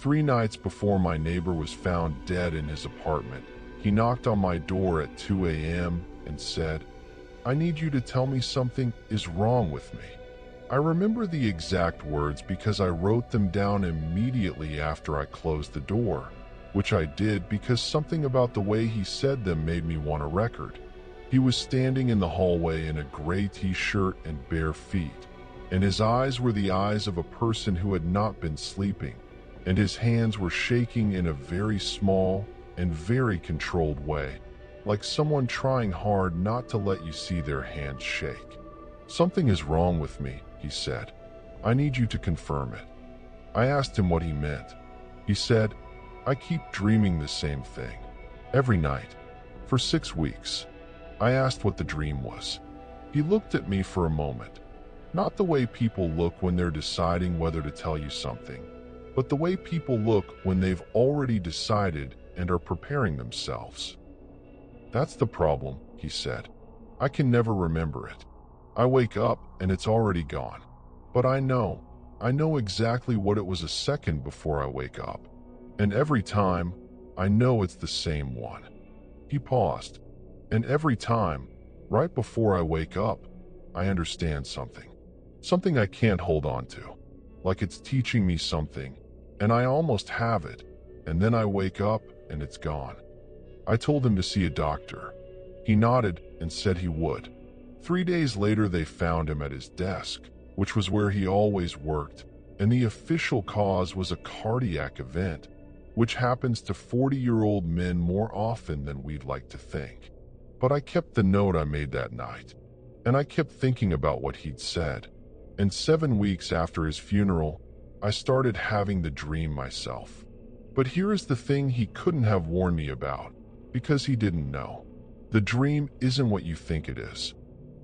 3 nights before my neighbor was found dead in his apartment, he knocked on my door at 2 a.m. and said, "I need you to tell me something is wrong with me." I remember the exact words because I wrote them down immediately after I closed the door, which I did because something about the way he said them made me want a record. He was standing in the hallway in a gray t-shirt and bare feet, and his eyes were the eyes of a person who had not been sleeping, and his hands were shaking in a very small and very controlled way, like someone trying hard not to let you see their hands shake. "Something is wrong with me," he said. "I need you to confirm it." I asked him what he meant. He said, "I keep dreaming the same thing, every night, for 6 weeks." I asked what the dream was. He looked at me for a moment, not the way people look when they're deciding whether to tell you something, but the way people look when they've already decided and are preparing themselves. "That's the problem," he said. "I can never remember it. I wake up and it's already gone. But I know exactly what it was a second before I wake up. And every time, I know it's the same one." He paused. "And every time, right before I wake up, I understand something. Something I can't hold on to. Like it's teaching me something, and I almost have it, and then I wake up and it's gone." I told him to see a doctor. He nodded and said he would. 3 days later, they found him at his desk, which was where he always worked, and the official cause was a cardiac event, which happens to 40-year-old men more often than we'd like to think. But I kept the note I made that night, and I kept thinking about what he'd said. And 7 weeks after his funeral, I started having the dream myself. But here is the thing he couldn't have warned me about, because he didn't know. The dream isn't what you think it is.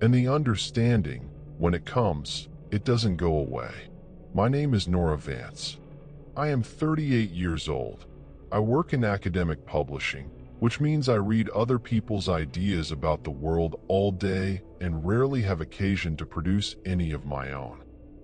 And the understanding, when it comes, it doesn't go away. My name is Nora Vance. I am 38 years old. I work in academic publishing, which means I read other people's ideas about the world all day and rarely have occasion to produce any of my own.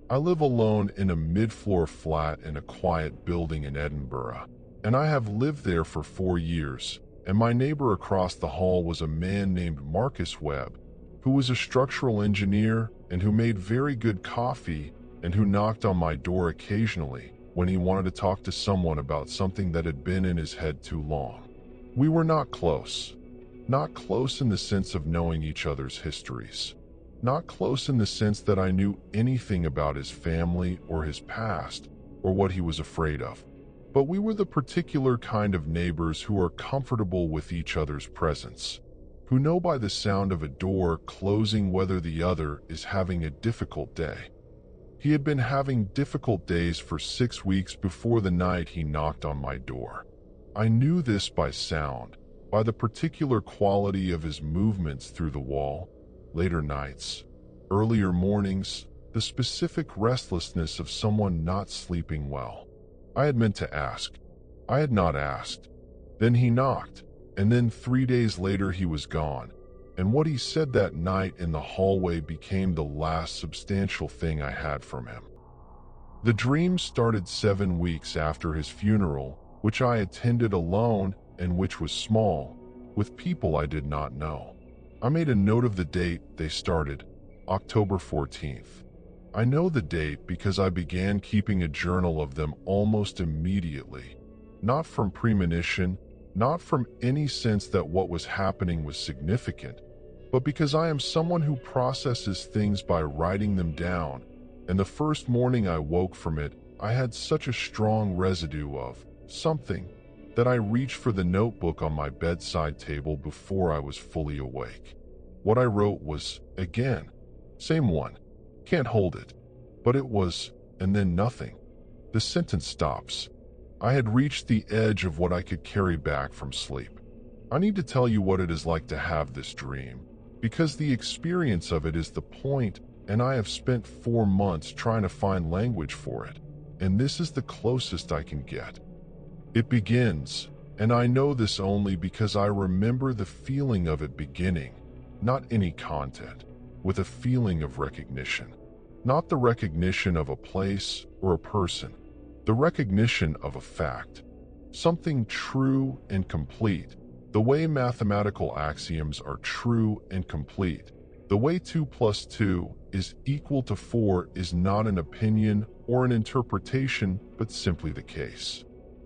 I live alone in a mid-floor flat in a quiet building in Edinburgh, and I have lived there for 4 years, and my neighbor across the hall was a man named Marcus Webb, who was a structural engineer and who made very good coffee and who knocked on my door occasionally when he wanted to talk to someone about something that had been in his head too long. We were not close. Not close in the sense of knowing each other's histories. Not close in the sense that I knew anything about his family or his past or what he was afraid of. But we were the particular kind of neighbors who are comfortable with each other's presence, who know by the sound of a door closing whether the other is having a difficult day. He had been having difficult days for 6 weeks before the night he knocked on my door. I knew this by sound, by the particular quality of his movements through the wall, later nights, earlier mornings, the specific restlessness of someone not sleeping well. I had meant to ask. I had not asked. Then he knocked, and then 3 days later he was gone, and what he said that night in the hallway became the last substantial thing I had from him. The dream started 7 weeks after his funeral, which I attended alone and which was small, with people I did not know. I made a note of the date they started, October 14th. I know the date because I began keeping a journal of them almost immediately, not from premonition, not from any sense that what was happening was significant, but because I am someone who processes things by writing them down, and the first morning I woke from it, I had such a strong residue of something that I reached for the notebook on my bedside table before I was fully awake. What I wrote was, again, same one, can't hold it, but it was, and then nothing. The sentence stops. I had reached the edge of what I could carry back from sleep. I need to tell you what it is like to have this dream, because the experience of it is the point, and I have spent 4 months trying to find language for it, and this is the closest I can get. It begins, and I know this only because I remember the feeling of it beginning, not any content, with a feeling of recognition. Not the recognition of a place or a person, the recognition of a fact, something true and complete, the way mathematical axioms are true and complete. The way 2 plus 2 is equal to 4 is not an opinion or an interpretation, but simply the case.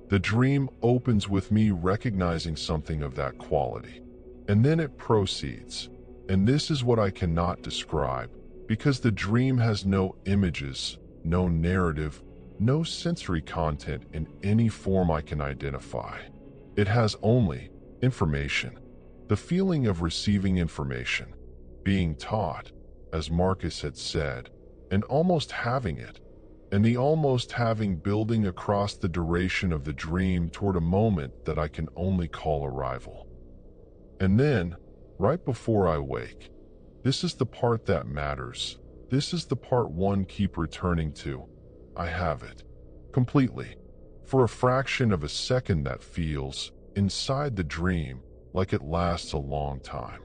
The dream opens with me recognizing something of that quality. And then it proceeds. And this is what I cannot describe, because the dream has no images, no narrative, no sensory content in any form I can identify. It has only information, the feeling of receiving information, being taught, as Marcus had said, and almost having it, and the almost having building across the duration of the dream toward a moment that I can only call arrival. And then, right before I wake, this is the part that matters. This is the part one keep returning to. I have it. Completely. For a fraction of a second that feels, inside the dream, like it lasts a long time.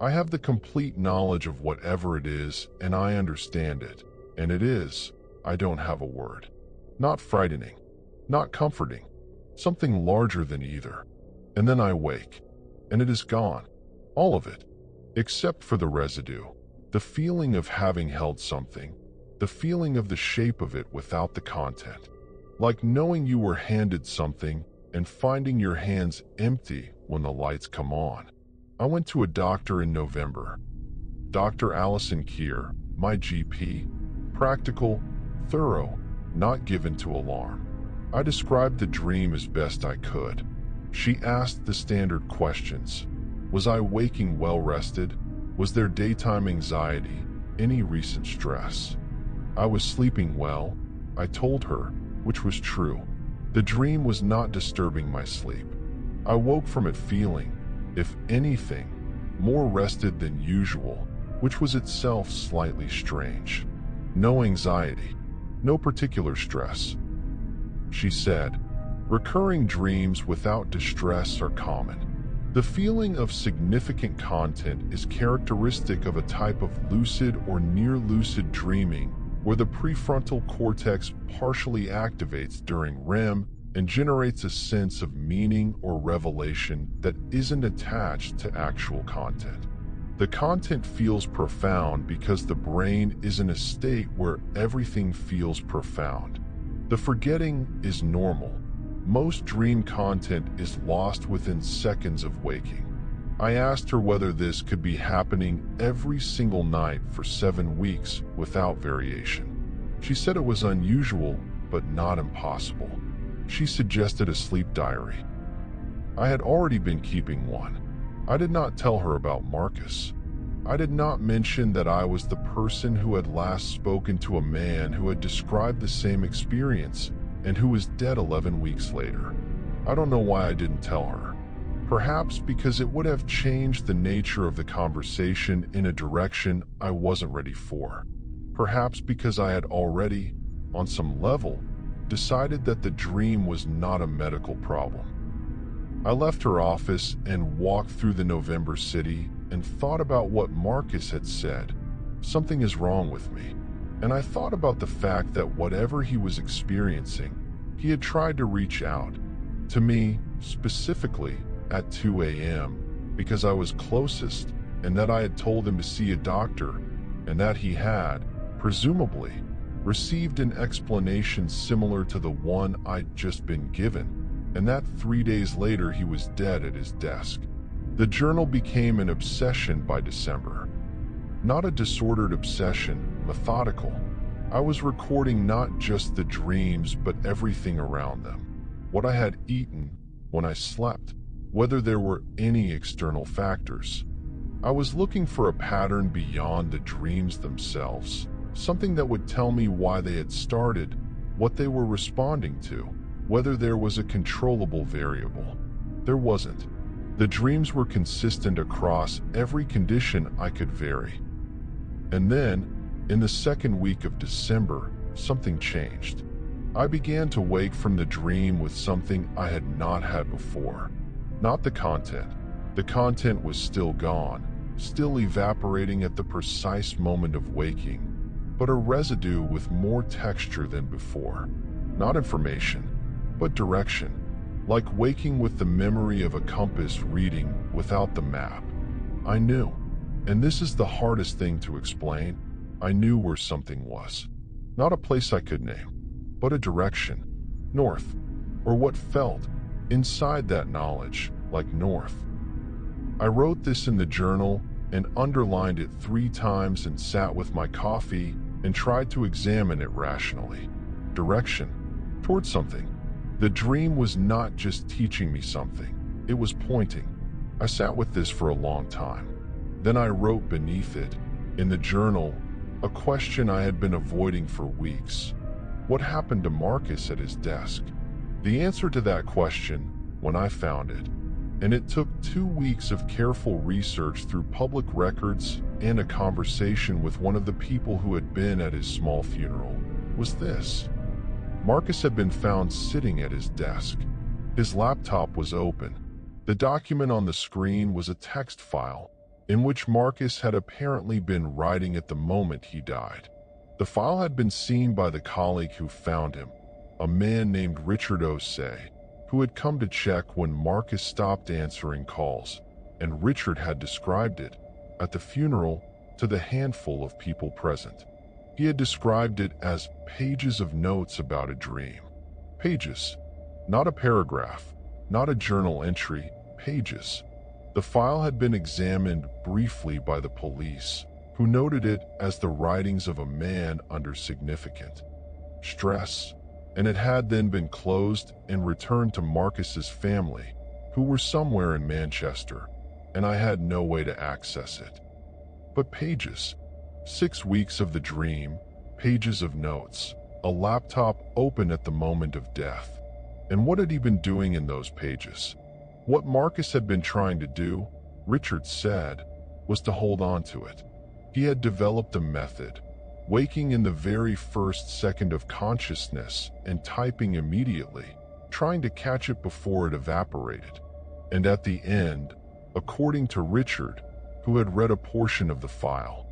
I have the complete knowledge of whatever it is, and I understand it. And it is, I don't have a word. Not frightening. Not comforting. Something larger than either. And then I wake. And it is gone. All of it. Except for the residue. The feeling of having held something. The feeling of the shape of it without the content. Like knowing you were handed something and finding your hands empty when the lights come on. I went to a doctor in November. Dr. Allison Keir, my GP. Practical, thorough, not given to alarm. I described the dream as best I could. She asked the standard questions. Was I waking well rested? Was there daytime anxiety? Any recent stress? I was sleeping well, I told her, which was true. The dream was not disturbing my sleep. I woke from it feeling, if anything, more rested than usual, which was itself slightly strange. No anxiety, no particular stress. She said, recurring dreams without distress are common. The feeling of significant content is characteristic of a type of lucid or near-lucid dreaming where the prefrontal cortex partially activates during REM and generates a sense of meaning or revelation that isn't attached to actual content. The content feels profound because the brain is in a state where everything feels profound. The forgetting is normal. Most dream content is lost within seconds of waking. I asked her whether this could be happening every single night for 7 weeks without variation. She said it was unusual, but not impossible. She suggested a sleep diary. I had already been keeping one. I did not tell her about Marcus. I did not mention that I was the person who had last spoken to a man who had described the same experience and who was dead 11 weeks later. I don't know why I didn't tell her. Perhaps because it would have changed the nature of the conversation in a direction I wasn't ready for. Perhaps because I had already, on some level, decided that the dream was not a medical problem. I left her office and walked through the November city and thought about what Marcus had said. Something is wrong with me. And I thought about the fact that whatever he was experiencing, he had tried to reach out to me specifically at 2 a.m. because I was closest and that I had told him to see a doctor and that he had, presumably, received an explanation similar to the one I'd just been given, and that 3 days later he was dead at his desk. The journal became an obsession by December. Not a disordered obsession, methodical. I was recording not just the dreams but everything around them. What I had eaten, when I slept, whether there were any external factors. I was looking for a pattern beyond the dreams themselves. Something that would tell me why they had started, what they were responding to, whether there was a controllable variable. There wasn't. The dreams were consistent across every condition I could vary. And then, in the second week of December, something changed. I began to wake from the dream with something I had not had before. Not the content. The content was still gone, still evaporating at the precise moment of waking, but a residue with more texture than before. Not information, but direction. Like waking with the memory of a compass reading without the map. I knew, and this is the hardest thing to explain, I knew where something was. Not a place I could name, but a direction. North, or what felt, inside that knowledge, like north. I wrote this in the journal and underlined it 3 times and sat with my coffee and tried to examine it rationally. Direction, towards something. The dream was not just teaching me something, it was pointing. I sat with this for a long time. Then I wrote beneath it, in the journal, a question I had been avoiding for weeks. What happened to Marcus at his desk? The answer to that question, when I found it, and it took 2 weeks of careful research through public records and a conversation with one of the people who had been at his small funeral, was this. Marcus had been found sitting at his desk. His laptop was open. The document on the screen was a text file in which Marcus had apparently been writing at the moment he died. The file had been seen by the colleague who found him, a man named Richard Osei, who had come to check when Marcus stopped answering calls, and Richard had described it, at the funeral, to the handful of people present. He had described it as pages of notes about a dream. Pages. Not a paragraph, not a journal entry, pages. The file had been examined briefly by the police, who noted it as the writings of a man under significant stress, and it had then been closed and returned to Marcus's family, who were somewhere in Manchester, and I had no way to access it. But pages. 6 weeks of the dream, pages of notes, a laptop open at the moment of death. And what had he been doing in those pages? What Marcus had been trying to do, Richard said, was to hold on to it. He had developed a method, waking in the very first second of consciousness and typing immediately, trying to catch it before it evaporated. And at the end, according to Richard, who had read a portion of the file,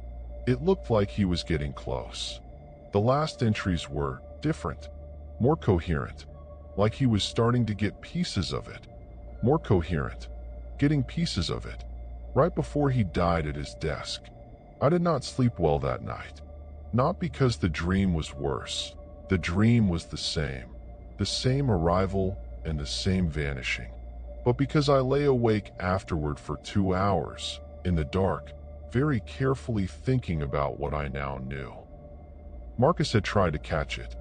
it looked like he was getting close. The last entries were different, more coherent, like he was starting to get pieces of it. More coherent, getting pieces of it, right before he died at his desk. I did not sleep well that night. Not because the dream was worse. The dream was the same arrival and the same vanishing. But because I lay awake afterward for 2 hours, in the dark, very carefully thinking about what I now knew. Marcus had tried to catch it,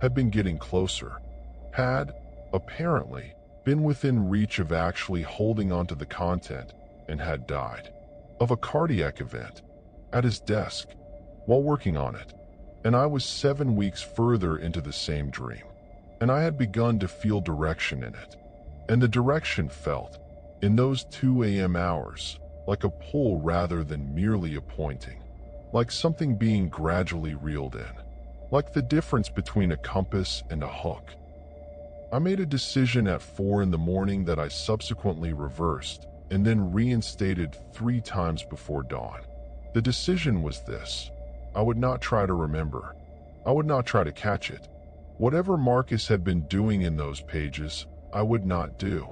had been getting closer, had, apparently, been within reach of actually holding onto the content, and had died. Of a cardiac event, at his desk, while working on it. And I was 7 weeks further into the same dream, and I had begun to feel direction in it. And the direction felt, in those 2 a.m. hours, like a pull rather than merely a pointing, like something being gradually reeled in, like the difference between a compass and a hook. I made a decision at 4 in the morning that I subsequently reversed and then reinstated 3 times before dawn. The decision was this: I would not try to remember. I would not try to catch it. Whatever Marcus had been doing in those pages, I would not do.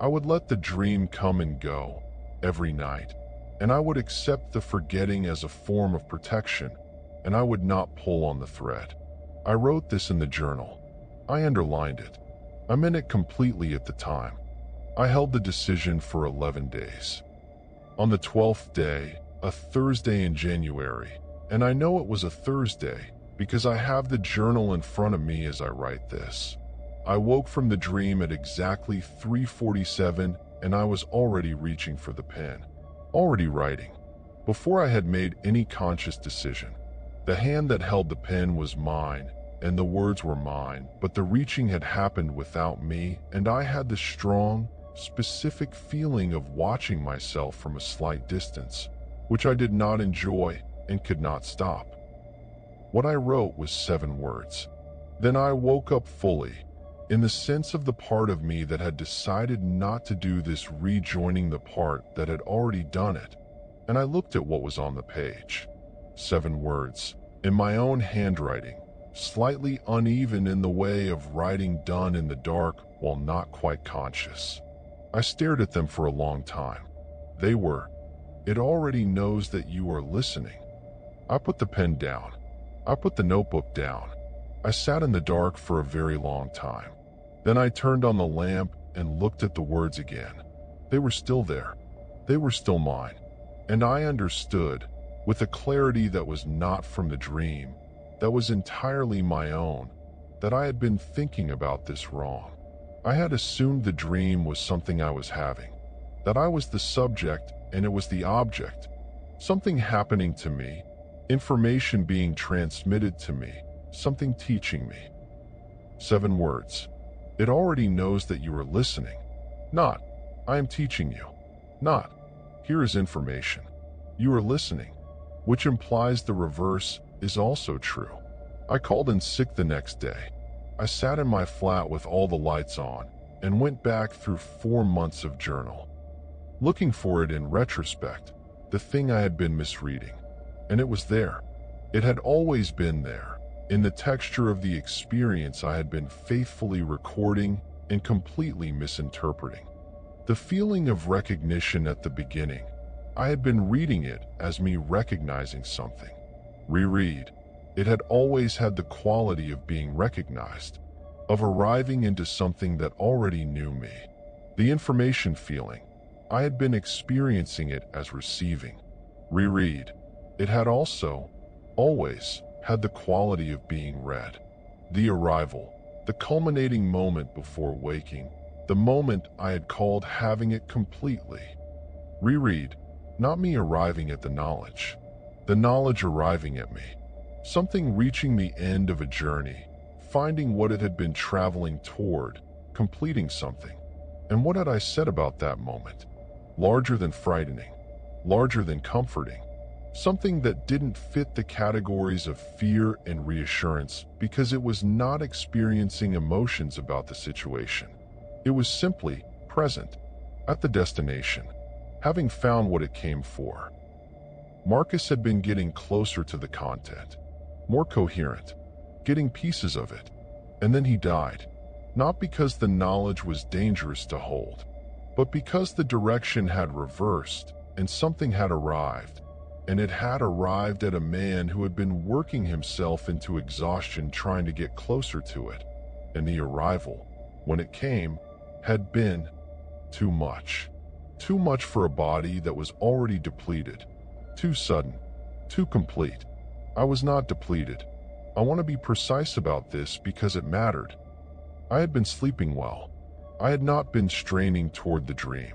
I would let the dream come and go, every night, and I would accept the forgetting as a form of protection, and I would not pull on the thread. I wrote this in the journal. I underlined it. I meant it completely at the time. I held the decision for 11 days. On the 12th day, a Thursday in January, and I know it was a Thursday because I have the journal in front of me as I write this, I woke from the dream at exactly 3:47, and I was already reaching for the pen, already writing, before I had made any conscious decision. The hand that held the pen was mine, and the words were mine, but the reaching had happened without me, and I had the strong, specific feeling of watching myself from a slight distance, which I did not enjoy and could not stop. What I wrote was 7 words. Then I woke up fully, in the sense of the part of me that had decided not to do this rejoining the part that had already done it, and I looked at what was on the page. 7 words, in my own handwriting, slightly uneven in the way of writing done in the dark while not quite conscious. I stared at them for a long time. They were, "It already knows that you are listening." I put the pen down. I put the notebook down. I sat in the dark for a very long time. Then I turned on the lamp and looked at the words again. They were still there. They were still mine. And I understood, with a clarity that was not from the dream, that was entirely my own, that I had been thinking about this wrong. I had assumed the dream was something I was having, that I was the subject and it was the object, something happening to me, information being transmitted to me, something teaching me. 7 words. It already knows that you are listening. Not, I am teaching you. Not, here is information. You are listening, which implies the reverse is also true. I called in sick the next day. I sat in my flat with all the lights on and went back through 4 months of journal, looking for it in retrospect, the thing I had been misreading. And it was there. It had always been there, in the texture of the experience I had been faithfully recording and completely misinterpreting. The feeling of recognition at the beginning, I had been reading it as me recognizing something. Reread. It had always had the quality of being recognized, of arriving into something that already knew me. The information feeling, I had been experiencing it as receiving. Reread. It had also, always, had the quality of being read. The arrival, the culminating moment before waking, the moment I had called having it completely. Reread. Not me arriving at the knowledge arriving at me. Something reaching the end of a journey, finding what it had been traveling toward, completing something. And what had I said about that moment? Larger than frightening, larger than comforting. Something that didn't fit the categories of fear and reassurance because it was not experiencing emotions about the situation. It was simply present, at the destination, having found what it came for. Marcus had been getting closer to the content, more coherent, getting pieces of it, and then he died, not because the knowledge was dangerous to hold, but because the direction had reversed and something had arrived, and it had arrived at a man who had been working himself into exhaustion trying to get closer to it, and the arrival, when it came, had been too much. Too much for a body that was already depleted, too sudden, too complete. I was not depleted. I want to be precise about this because it mattered. I had been sleeping well. I had not been straining toward the dream.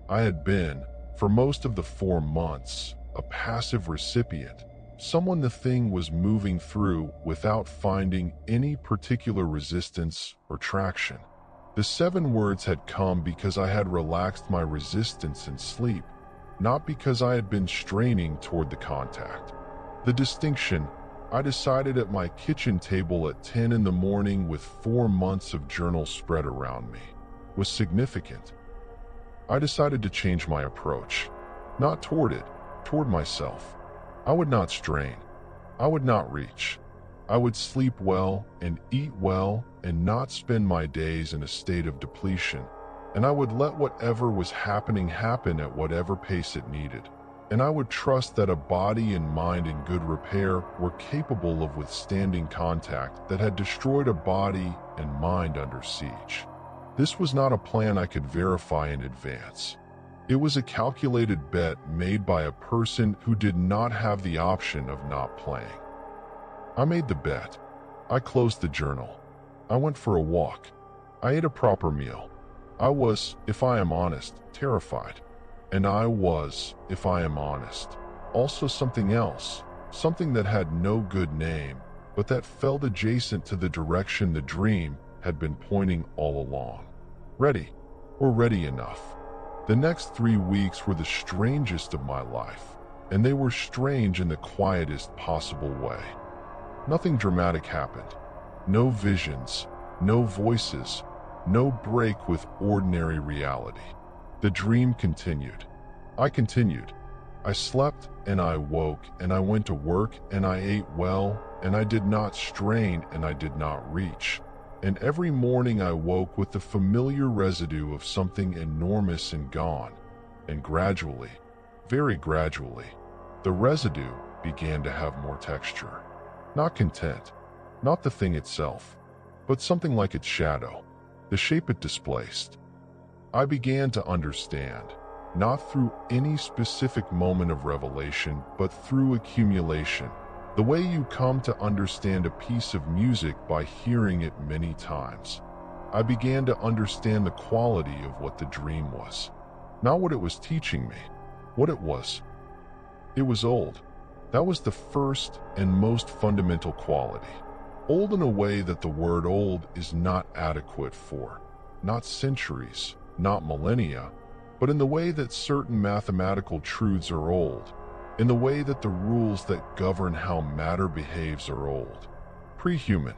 I had been, for most of the 4 months, a passive recipient, someone the thing was moving through without finding any particular resistance or traction. The 7 words had come because I had relaxed my resistance in sleep, not because I had been straining toward the contact. The distinction, I decided at my kitchen table at 10 in the morning with 4 months of journal spread around me, was significant. I decided to change my approach, not toward it, toward myself. I would not strain. I would not reach. I would sleep well and eat well and not spend my days in a state of depletion, and I would let whatever was happening happen at whatever pace it needed. And I would trust that a body and mind in good repair were capable of withstanding contact that had destroyed a body and mind under siege. This was not a plan I could verify in advance. It was a calculated bet made by a person who did not have the option of not playing. I made the bet. I closed the journal. I went for a walk. I ate a proper meal. I was, if I am honest, terrified. And I was, if I am honest, also something else, something that had no good name, but that felt adjacent to the direction the dream had been pointing all along. Ready, or ready enough. The next 3 weeks were the strangest of my life, and they were strange in the quietest possible way. Nothing dramatic happened. No visions, no voices, no break with ordinary reality. The dream continued. I continued. I slept and I woke and I went to work and I ate well and I did not strain and I did not reach. And every morning I woke with the familiar residue of something enormous and gone. And gradually, very gradually, the residue began to have more texture. Not content, not the thing itself, but something like its shadow, the shape it displaced. I began to understand, not through any specific moment of revelation, but through accumulation, the way you come to understand a piece of music by hearing it many times. I began to understand the quality of what the dream was, not what it was teaching me, what it was. It was old. That was the first and most fundamental quality. Old in a way that the word old is not adequate for, not centuries, not millennia, but in the way that certain mathematical truths are old, in the way that the rules that govern how matter behaves are old. Pre-human,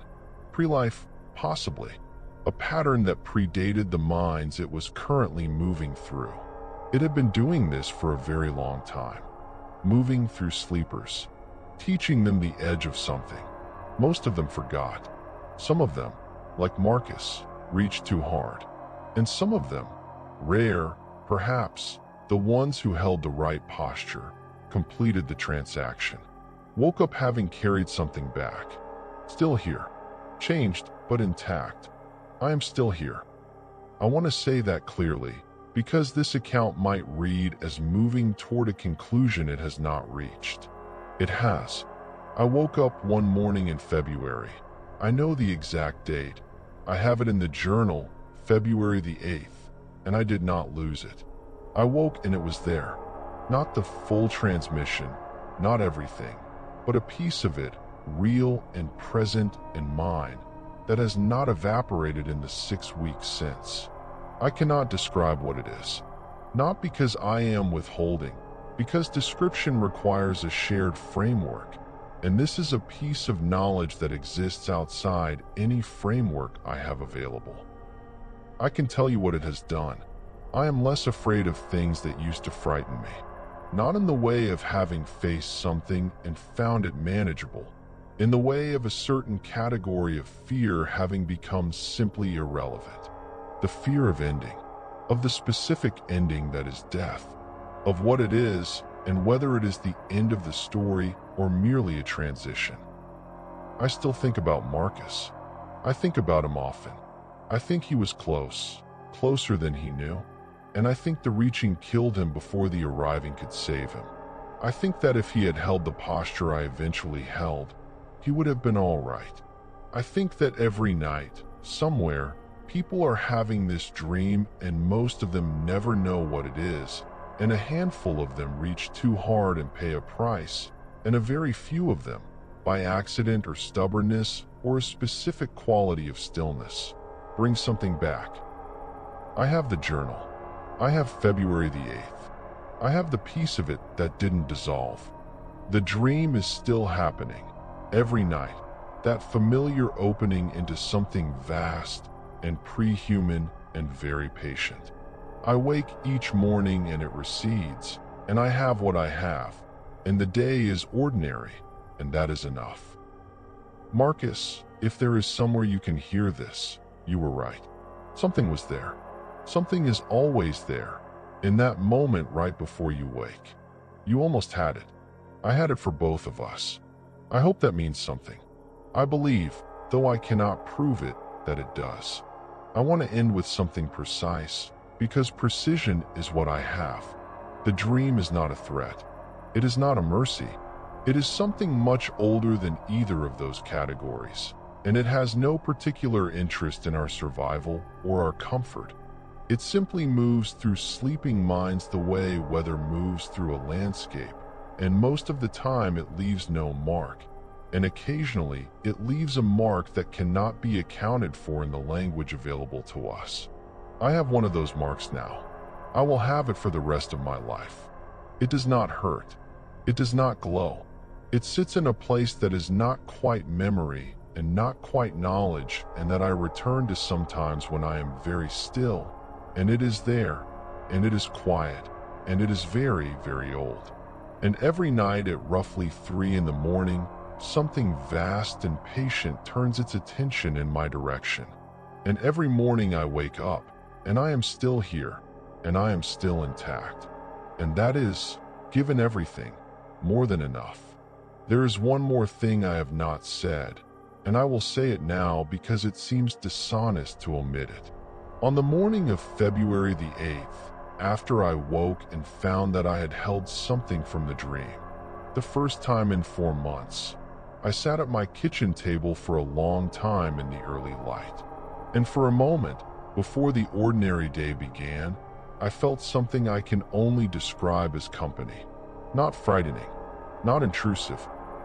pre-life, possibly, a pattern that predated the minds it was currently moving through. It had been doing this for a very long time, moving through sleepers, teaching them the edge of something. Most of them forgot. Some of them, like Marcus, reached too hard. And some of them, rare, perhaps, the ones who held the right posture, completed the transaction, woke up having carried something back. Still here, changed but intact. I am still here. I want to say that clearly, because this account might read as moving toward a conclusion it has not reached. It has. I woke up one morning in February. I know the exact date. I have it in the journal, February the 8th, and I did not lose it. I woke and it was there. Not the full transmission, not everything, but a piece of it, real and present and mine, that has not evaporated in the 6 weeks since. I cannot describe what it is. Not because I am withholding, because description requires a shared framework, and this is a piece of knowledge that exists outside any framework I have available. I can tell you what it has done. I am less afraid of things that used to frighten me. Not in the way of having faced something and found it manageable, in the way of a certain category of fear having become simply irrelevant. The fear of ending, of the specific ending that is death, of what it is and whether it is the end of the story or merely a transition. I still think about Marcus. I think about him often. I think he was close, closer than he knew. And I think the reaching killed him before the arriving could save him. I think that if he had held the posture I eventually held, he would have been all right. I think that every night, somewhere, people are having this dream and most of them never know what it is, and a handful of them reach too hard and pay a price, and a very few of them, by accident or stubbornness or a specific quality of stillness, bring something back. I have the journal. I have February the 8th. I have the piece of it that didn't dissolve. The dream is still happening, every night, that familiar opening into something vast and pre-human and very patient. I wake each morning and it recedes, and I have what I have, and the day is ordinary, and that is enough. Marcus, if there is somewhere you can hear this, you were right. Something was there. Something is always there, in that moment right before you wake. You almost had it. I had it for both of us. I hope that means something. I believe, though I cannot prove it, that it does. I want to end with something precise, because precision is what I have. The dream is not a threat. It is not a mercy. It is something much older than either of those categories, and it has no particular interest in our survival or our comfort. It simply moves through sleeping minds the way weather moves through a landscape, and most of the time it leaves no mark, and occasionally it leaves a mark that cannot be accounted for in the language available to us. I have one of those marks now. I will have it for the rest of my life. It does not hurt. It does not glow. It sits in a place that is not quite memory and not quite knowledge, and that I return to sometimes when I am very still. And it is there, and it is quiet, and it is very, very old. And every night at roughly 3 in the morning, something vast and patient turns its attention in my direction. And every morning I wake up, and I am still here, and I am still intact. And that is, given everything, more than enough. There is one more thing I have not said, and I will say it now because it seems dishonest to omit it. On the morning of February the 8th, after I woke and found that I had held something from the dream, the first time in 4 months, I sat at my kitchen table for a long time in the early light. And for a moment, before the ordinary day began, I felt something I can only describe as company. Not frightening, not intrusive,